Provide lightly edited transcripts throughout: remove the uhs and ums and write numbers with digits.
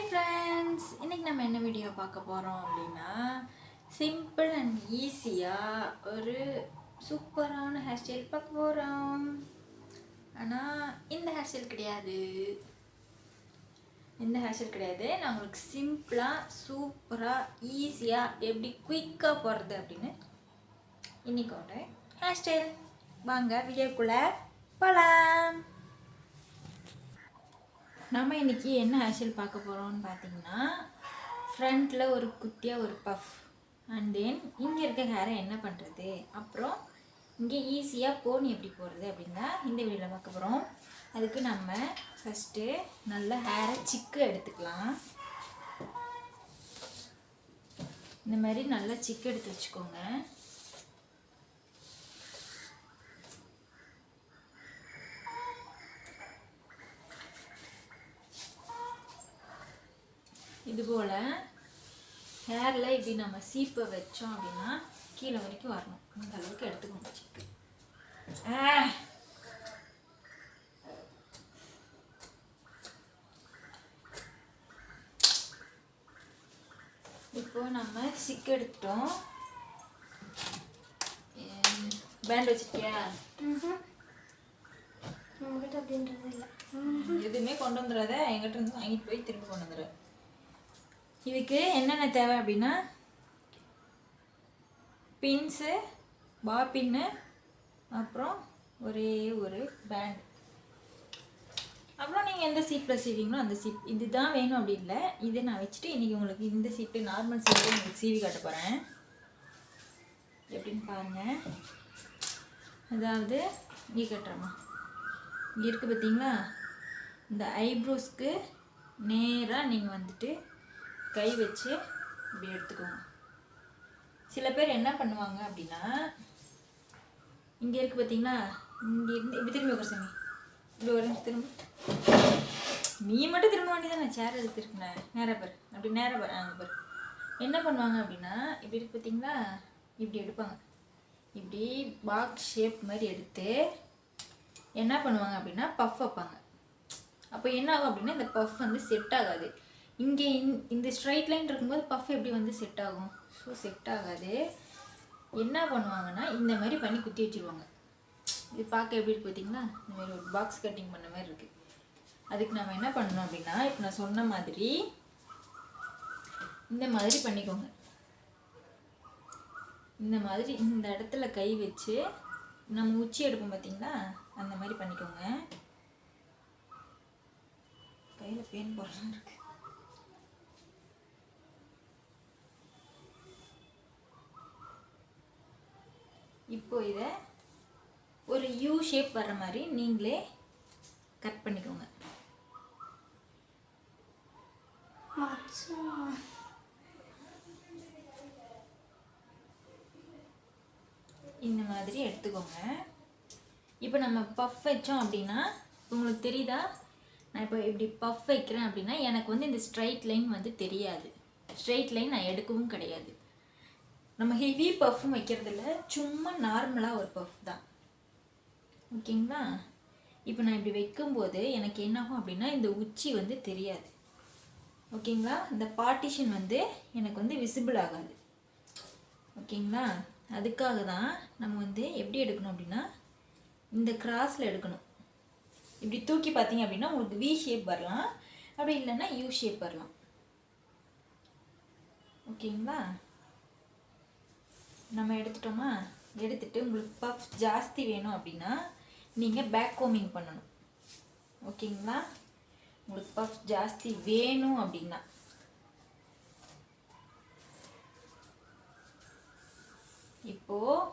Hi friends, இன்றைக்கி நம்ம என்ன வீடியோ பார்க்க போகிறோம் அப்படின்னா சிம்பிள் அண்ட் ஈஸியாக ஒரு சூப்பரான ஹேர் ஸ்டைல் பார்க்க போகிறோம். ஆனால் இந்த ஹேர் ஸ்டைல் கிடையாது. நான் உங்களுக்கு சிம்பிளாக சூப்பராக ஈஸியாக எப்படி குயிக்காக போகிறது அப்படின்னு இன்றைக்கி ஒரு ஹேர் ஸ்டைல். வாங்க வீடியோக்குள்ளே போகலாம். நம்ம இன்றைக்கி என்ன ஹேர் ஸ்டைல் பார்க்க போகிறோம்னு பார்த்தீங்கன்னா, ஃப்ரண்ட்டில் ஒரு குட்டியாக ஒரு பஃப், அண்ட் தென் இங்கே இருக்க ஹேரை என்ன பண்ணுறது, அப்புறம் இங்கே ஈஸியாக போன் எப்படி போடுறது அப்படின்னு தான் இந்த வீடியோவில் பார்க்க போகிறோம். அதுக்கு நம்ம ஃபஸ்ட்டு நல்ல ஹேரை சிக்கு எடுத்துக்கலாம். இந்த மாதிரி நல்லா சிக்கு எடுத்து வச்சுக்கோங்க. இதுபோல் ஹேரில் இப்படி நம்ம சீப்பை வச்சோம் அப்படின்னா கீழே வரைக்கும் வரணும். இந்த அளவுக்கு எடுத்துக்கோங்க சிக்கு. இப்போ நம்ம சிக்கு எடுத்துட்டோம். பேண்ட் வச்சிருக்கியா? உங்ககிட்ட அப்படின்றது இல்லை. எதுவுமே கொண்டு வந்துடாத, என்கிட்ட இருந்து வாங்கிட்டு போய் திரும்ப கொண்டு வந்துடு. இதுக்கு என்னென்ன தேவை அப்படின்னா, பின்ஸு, பாபின்னு, அப்புறம் ஒரே ஒரு பேண்ட், அப்புறம் நீங்கள் எந்த சீப்பில் சீவிங்களோ அந்த சீப். இதுதான் வேணும் அப்படி இல்லை. இதை நான் வச்சுட்டு இன்றைக்கி உங்களுக்கு இந்த சீப்பு, நார்மல் சீப்பு உங்களுக்கு சீவி காட்ட போகிறேன். எப்படின்னு பாருங்கள். அதாவது இங்கே கட்டுறோமா, இங்கே இருக்குது பார்த்தீங்களா, இந்த ஐப்ரோஸ்க்கு நேராக நீங்கள் வந்துட்டு கை வச்சு இப்படி எடுத்துக்கோங்க. சில பேர் என்ன பண்ணுவாங்க அப்படின்னா, இங்கே இருக்குது பார்த்தீங்களா, இங்கே இருந்து இப்படி திரும்பி உட்கார சாமி, இப்படி ஒரு திரும்ப, நீ மட்டும் திரும்ப வேண்டியதானே, சேர் எடுத்துருக்குண்ணே, நேராக பாரு, அப்படி நேராக பாரு, அங்கே பாரு. என்ன பண்ணுவாங்க அப்படின்னா, இப்படி இருக்கு பார்த்தீங்களா, இப்படி எடுப்பாங்க. இப்படி பாக்ஸ் ஷேப் மாதிரி எடுத்து என்ன பண்ணுவாங்க அப்படின்னா பஃப் வைப்பாங்க. அப்போ என்ன ஆகும் அப்படின்னா, இந்த பஃப் வந்து செட் ஆகாது. இங்கே இந்த ஸ்ட்ரைட் லைன் இருக்கும்போது பஃப் எப்படி வந்து செட் ஆகும்? ஸோ செட் ஆகாது. என்ன பண்ணுவாங்கன்னா, இந்த மாதிரி பண்ணி குத்தி வச்சுருவாங்க. இது பார்க்க எப்படி இருக்குது பார்த்தீங்களா, இந்த மாதிரி ஒரு பாக்ஸ் கட்டிங் பண்ண மாதிரி இருக்குது. அதுக்கு நம்ம என்ன பண்ணணும் அப்படின்னா, இப்போ நான் சொன்ன மாதிரி இந்த மாதிரி பண்ணிக்கோங்க. இந்த மாதிரி இந்த இடத்துல கை வச்சு நம்ம உச்சி எடுப்போம் பார்த்தீங்களா, அந்த மாதிரி பண்ணிக்கோங்க. கையில் பேன் போடலாம் இருக்கு. இப்போ இதை ஒரு யூ ஷேப் வர்ற மாதிரி நீங்களே கட் பண்ணிக்கோங்க. இந்த மாதிரி எடுத்துக்கோங்க. இப்போ நம்ம பஃப் வச்சோம் அப்படின்னா உங்களுக்கு தெரியுதா, நான் இப்போ இப்படி பஃப் வைக்கிறேன் அப்படின்னா எனக்கு வந்து இந்த ஸ்ட்ரைட் லைன் வந்து தெரியாது. ஸ்ட்ரைட் லைன் நான் எடுக்கவும் கிடையாது. நம்ம ஹெவி பஃப்பும் வைக்கிறதில்ல, சும்மா நார்மலாக ஒரு பஃப் தான். ஓகேங்களா? இப்போ நான் இப்படி வைக்கும்போது எனக்கு என்னாகும் அப்படின்னா, இந்த உச்சி வந்து தெரியாது. ஓகேங்களா? இந்த பார்ட்டிஷன் வந்து எனக்கு வந்து விசிபிள் ஆகாது. ஓகேங்களா? அதுக்காக தான் நம்ம வந்து எப்படி எடுக்கணும் அப்படின்னா, இந்த கிராஸில் எடுக்கணும். இப்படி தூக்கி பார்த்தீங்க அப்படின்னா உங்களுக்கு வி ஷேப் வரலாம், அப்படி இல்லைன்னா யூ ஷேப் வரலாம். ஓகேங்களா? நம்ம எடுத்துட்டோமா, எடுத்துட்டு உங்களுக்கு பஃப் ஜாஸ்தி வேணும் அப்படின்னா நீங்கள் பேக் கோமிங் பண்ணணும். ஓகேங்களா? உங்களுக்கு பஃப் ஜாஸ்தி வேணும் அப்படின்னா இப்போது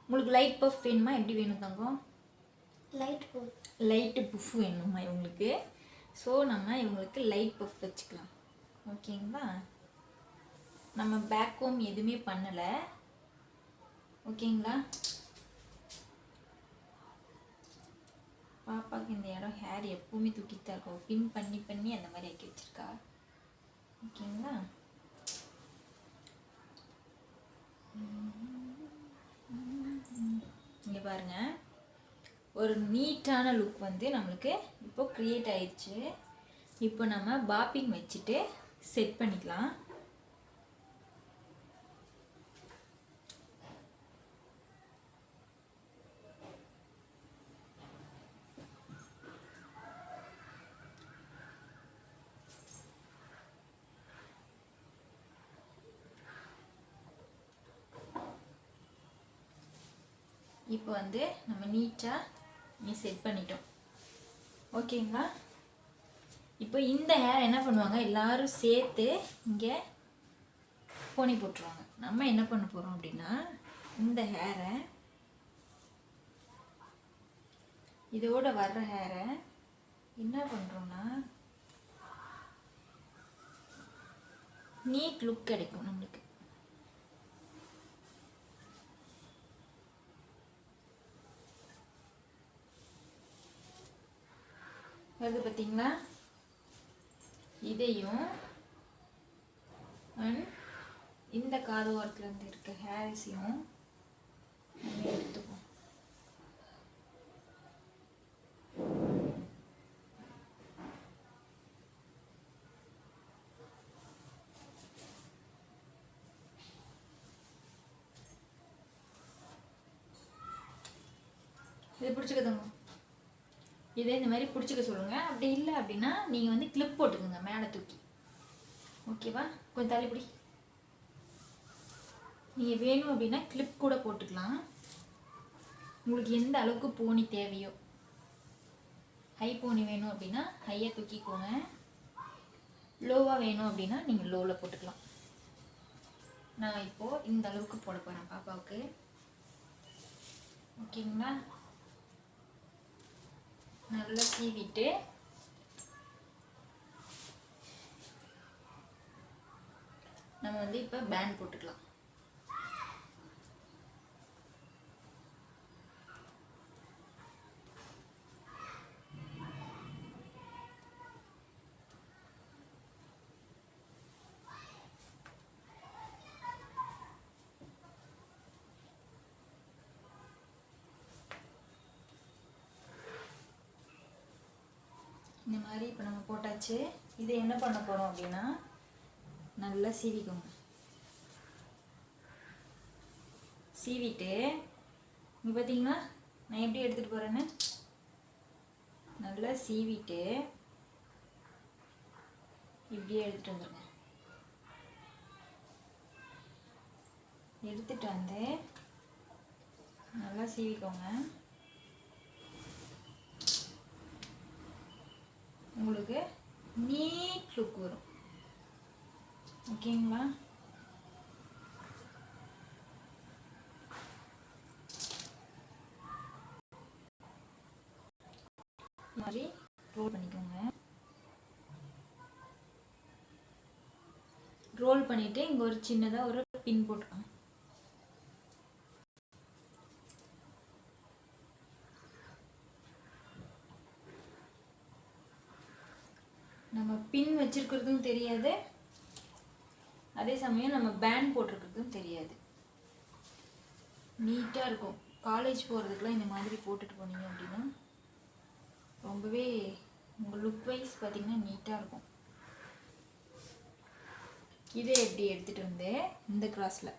உங்களுக்கு லைட் பஃப் வேணுமா, எப்படி வேணும் தங்கம்? லைட்டு பஃப் வேணுமா இவங்களுக்கு? ஸோ நம்ம இவங்களுக்கு லைட் பஃப் வச்சுக்கலாம். ஓகேங்களா? நம்ம பேக் கோம் எதுவுமே பண்ணலை. ஓகேங்களா? பாப்பாவுக்கு இந்த இடம் ஹேர் எப்பவுமே தூக்கிட்டு தான் இருக்கும். பின் பண்ணி பண்ணி அந்த மாதிரி ஆக்கி வச்சிருக்கா. ஓகேங்களா? இங்கே பாருங்கள், ஒரு நீட்டான லுக் வந்து நம்மளுக்கு இப்போ க்ரியேட் ஆயிடுச்சு. இப்போ நம்ம பாப்பிங் வச்சுட்டு செட் பண்ணிக்கலாம். இப்போ வந்து நம்ம நீட்டாக செட் பண்ணிட்டோம். ஓகேங்களா? இப்போ இந்த ஹேர் என்ன பண்ணுவாங்க, எல்லாரும் சேர்த்து இங்கே போனி போட்டுருவாங்க. நம்ம என்ன பண்ண போகிறோம் அப்படின்னா, இந்த ஹேரை, இதோட வர்ற ஹேரை என்ன பண்ணுறோன்னா நீட் லுக் கிடைக்கும் நம்மளுக்கு. வருது பார்த்தீங்களா? இதையும் இந்த காது ஓரத்துலேருந்து இருக்க ஹேர்ஸையும் நம்ம எடுத்துப்போம். இது பிடிச்சிக்கதுங்க. இதே இந்த மாதிரி பிடிச்சிக்க சொல்லுங்கள். அப்படி இல்லை அப்படின்னா நீங்கள் வந்து கிளிப் போட்டுக்கோங்க மேலே தூக்கி. ஓகேவா? கொஞ்சம் தள்ளிப்படி. நீங்கள் வேணும் அப்படின்னா கிளிப் கூட போட்டுக்கலாம். உங்களுக்கு எந்த அளவுக்கு போனி தேவையோ. ஹை போனி வேணும் அப்படின்னா ஹையை தூக்கிக்கோங்க. லோவாக வேணும் அப்படின்னா நீங்கள் லோவில் போட்டுக்கலாம். நான் இப்போது இந்த அளவுக்கு போட போகிறேன் பாப்பாவுக்கு. ஓகேங்களா? நல்லா சீவிட்டு நம்ம வந்து இப்போ பேண்ட் போட்டுக்கலாம். இந்த மாதிரி இப்போ நம்ம போட்டாச்சு. இதை என்ன பண்ண போகிறோம் அப்படின்னா நல்லா சீவிக்கோங்க. சீவிட்டு இங்கே பார்த்தீங்கன்னா நான் எப்படி எடுத்துகிட்டு போகிறேன்னு நல்லா சீவிட்டு இப்படியே எடுத்துகிட்டு வந்துடுங்க. எடுத்துகிட்டு வந்து நல்லா சீவிக்கோங்க. உங்களுக்கு நீட் லுக் வரும். ஓகேங்களா? மாதிரி ரோல் பண்ணிக்கோங்க. ரோல் பண்ணிட்டு இங்க ஒரு சின்னதாக ஒரு பின் போட்டுக்கோங்க. நம்ம பின் வச்சிருக்கிறதும் தெரியாது, அதே சமயம் நம்ம பேண்ட் போட்டிருக்கிறதும் தெரியாது. நீட்டாக இருக்கும். காலேஜ் போகிறதுக்குலாம் இந்த மாதிரி போட்டுட்டு போனீங்க அப்படின்னா ரொம்பவே உங்கள் லுக் வைஸ் பார்த்திங்கன்னா நீட்டாக இருக்கும். இதை எப்படி எடுத்துகிட்டு வந்து இந்த கிராஸில்,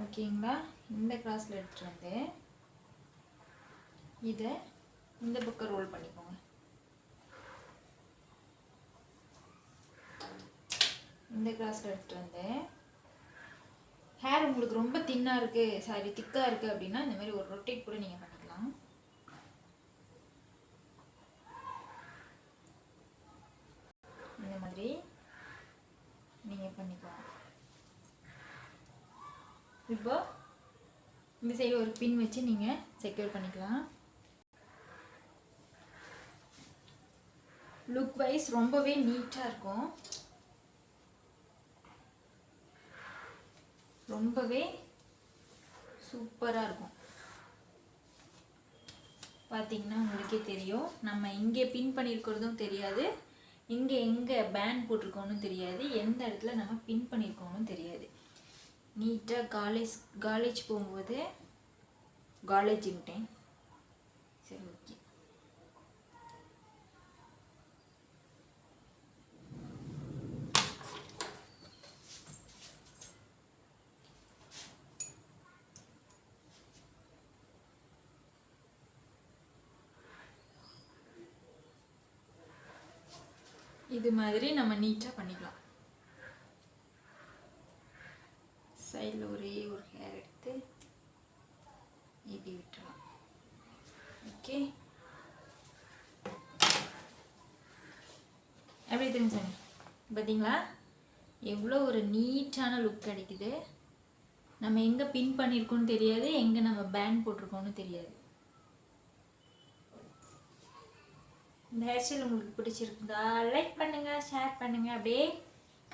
ஓகேங்களா, இந்த கிராஸில் எடுத்துகிட்டு வந்து இதை இந்த பக்கம் ரோல் பண்ணிக்கோங்க. இந்த கிராஸில் எடுத்துகிட்டு வந்து ஹேர் உங்களுக்கு ரொம்ப தின்னாக இருக்குது, சாரி திக்காக இருக்குது அப்படின்னா இந்த மாதிரி ஒரு ரொட்டேட் கூட நீங்கள் பண்ணிக்கலாம். இந்த மாதிரி நீங்கள் பண்ணிக்கலாம். இப்போ இந்த சைடு ஒரு பின் வச்சு நீங்கள் செக்யூர் பண்ணிக்கலாம். லுக் வைஸ் ரொம்பவே நீட்டாக இருக்கும். ரொம்பவே சூப்பராக இருக்கும். பார்த்தீங்கன்னா உங்களுக்கே தெரியும், நம்ம இங்கே பின் பண்ணியிருக்கிறதும் தெரியாது, இங்கே எங்கே பேண்ட் போட்டிருக்கோன்னு தெரியாது, எந்த இடத்துல நம்ம பின் பண்ணியிருக்கோன்னு தெரியாது. நீட்டாக காலேஜ் போகும்போது சரி ஓகே. இது மாதிரி நம்ம நீட்டாக பண்ணிக்கலாம். சைடில் ஒரே ஒரு ஹேர் எடுத்து இப்படி விட்டுறலாம். ஓகே, எப்படி தெரிஞ்சு சாமி பார்த்தீங்களா எவ்வளோ ஒரு நீட்டான லுக் கிடைக்குது. நம்ம எங்கே பின் பண்ணியிருக்கோன்னு தெரியாது, எங்கே நம்ம பேண்ட் போட்டிருக்கோன்னு தெரியாது. இந்த ஹேர் ஸ்டைல் உங்களுக்கு பிடிச்சிருந்தா லைக் பண்ணுங்கள், ஷேர் பண்ணுங்கள், அப்படியே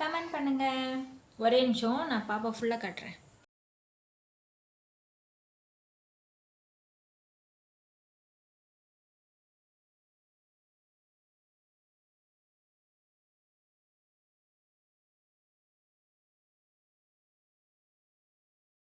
கமெண்ட் பண்ணுங்கள். ஒரே நிமிஷம் நான் பாப்பா ஃபுல்லாக காட்டுறேன்.